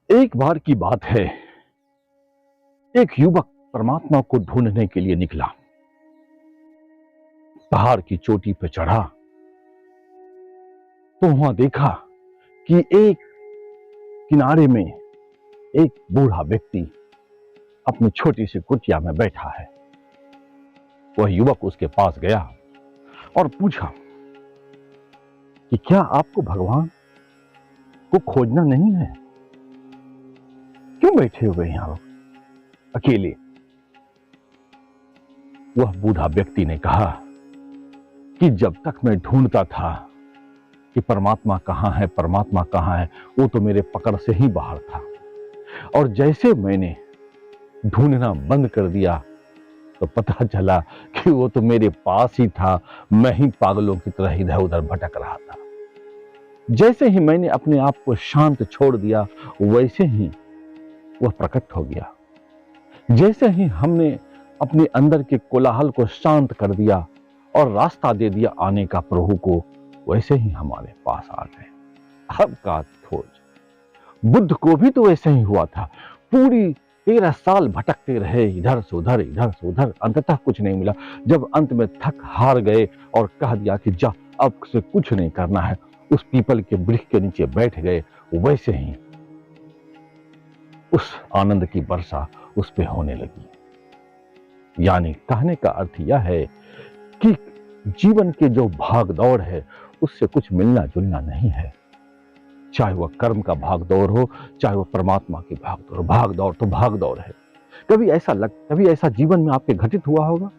एक बार की बात है, एक युवक परमात्मा को ढूंढने के लिए निकला। पहाड़ की चोटी पर चढ़ा तो वहां देखा कि एक किनारे में एक बूढ़ा व्यक्ति अपनी छोटी सी कुटिया में बैठा है। वह युवक उसके पास गया और पूछा कि क्या आपको भगवान को खोजना नहीं है? क्यों बैठे हुए यहां अकेले? वह बूढ़ा व्यक्ति ने कहा कि जब तक मैं ढूंढता था कि परमात्मा कहां है, परमात्मा कहां है, वो तो मेरे पकड़ से ही बाहर था। और जैसे मैंने ढूंढना बंद कर दिया तो पता चला कि वो तो मेरे पास ही था। मैं ही पागलों की तरह इधर उधर भटक रहा था। जैसे ही मैंने अपने आप को शांत छोड़ दिया, वैसे ही वह प्रकट हो गया। जैसे ही हमने अपने अंदर के कोलाहल को शांत कर दिया और रास्ता दे दिया आने का प्रभु को, वैसे ही हमारे पास आ गए। अब का खोज बुद्ध को भी तो वैसे ही हुआ था। पूरी 13 साल भटकते रहे, इधर से उधर, इधर से उधर, अंततः कुछ नहीं मिला। जब अंत में थक हार गए और कह दिया कि जा, अब से कुछ नहीं करना है, उस पीपल के वृक्ष के नीचे बैठ गए। वैसे ही उस आनंद की वर्षा उस पे होने लगी। यानी कहने का अर्थ यह है कि जीवन के जो भाग दौड़ है उससे कुछ मिलना जुलना नहीं है। चाहे वह कर्म का भाग दौड़ हो, चाहे वह परमात्मा की भाग दौड़। भाग दौड़ तो भाग दौड़ है। कभी ऐसा जीवन में आपके घटित हुआ होगा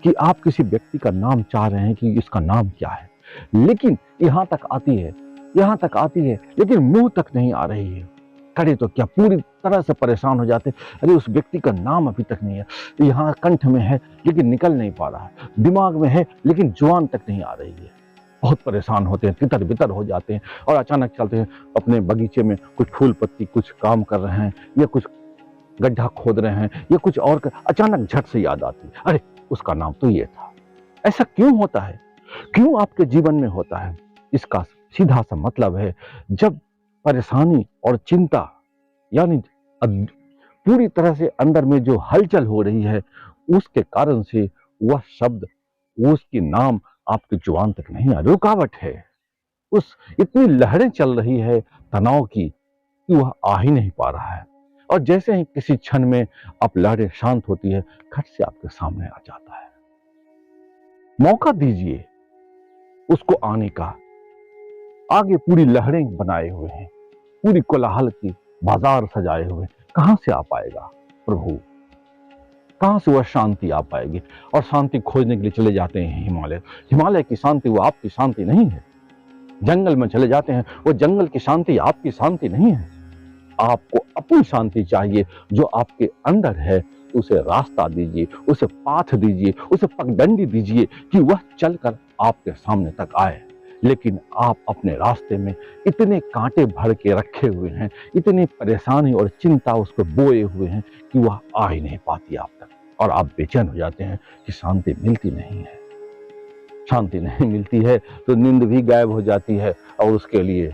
कि आप किसी व्यक्ति का नाम चाह रहे हैं कि इसका नाम क्या है, लेकिन यहां तक आती है लेकिन मुंह तक नहीं आ रही है। करे तो क्या, पूरी तरह से परेशान हो जाते। अरे उस व्यक्ति का नाम अभी तक नहीं है, यहाँ कंठ में है लेकिन निकल नहीं पा रहा है, दिमाग में है लेकिन जुबान तक नहीं आ रही है। बहुत परेशान होते हैं, तितर बितर हो जाते हैं और अचानक चलते हैं अपने बगीचे में, कुछ फूल पत्ती कुछ काम कर रहे हैं या कुछ गड्ढा खोद रहे हैं या कुछ और अचानक झट से याद आती है, अरे उसका नाम तो ये था। ऐसा क्यों होता है? क्यों आपके जीवन में होता है? इसका सीधा सा मतलब है, जब परेशानी और चिंता यानी पूरी तरह से अंदर में जो हलचल हो रही है, उसके कारण से वह शब्द, उसकी नाम आपकी जुबान तक नहीं आ, रुकावट है। उस इतनी लहरें चल रही है तनाव की कि वह आ ही नहीं पा रहा है। और जैसे ही किसी क्षण में आप लहरें शांत होती है, खट से आपके सामने आ जाता है। मौका दीजिए उसको आने का। आगे पूरी लहरें बनाए हुए हैं, पूरी कोलाहल की बाजार सजाए हुए। कहां से आ पाएगा प्रभु? कहां से वह शांति आ पाएगी? और शांति खोजने के लिए चले जाते हैं हिमालय की शांति वो आपकी शांति नहीं है। जंगल में चले जाते हैं, वो जंगल की शांति आपकी शांति नहीं है। आपको अपनी शांति चाहिए जो आपके अंदर है। उसे रास्ता दीजिए, उसे पाथ दीजिए, उसे पगडंडी दीजिए कि वह चलकर आपके सामने तक आए। लेकिन आप अपने रास्ते में इतने कांटे भर के रखे हुए हैं, इतनी परेशानी और चिंता उसको बोए हुए हैं कि वह आ ही नहीं पाती आप तक। और आप बेचैन हो जाते हैं कि शांति मिलती नहीं है। शांति नहीं मिलती है तो नींद भी गायब हो जाती है और उसके लिए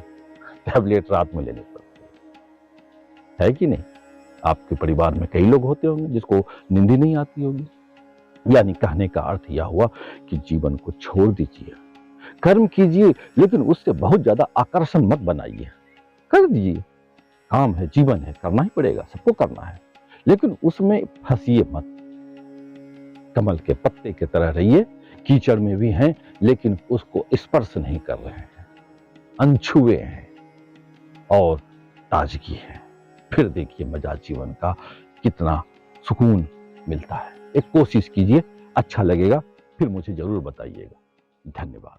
टैबलेट रात में लेनी पड़ती है कि नहीं? आपके परिवार में कई लोग होते होंगे जिसको नींद ही नहीं आती होगी। यानी कहने का अर्थ यह हुआ कि जीवन को छोड़ दीजिए, कर्म कीजिए, लेकिन उससे बहुत ज्यादा आकर्षण मत बनाइए। कर दीजिए, काम है, जीवन है, करना ही पड़ेगा, सबको करना है, लेकिन उसमें फंसिए मत। कमल के पत्ते की तरह रहिए, कीचड़ में भी हैं लेकिन उसको स्पर्श नहीं कर रहे हैं, अनछुए हैं और ताजगी है। फिर देखिए मजा जीवन का कितना सुकून मिलता है। एक कोशिश कीजिए, अच्छा लगेगा, फिर मुझे जरूर बताइएगा। धन्यवाद।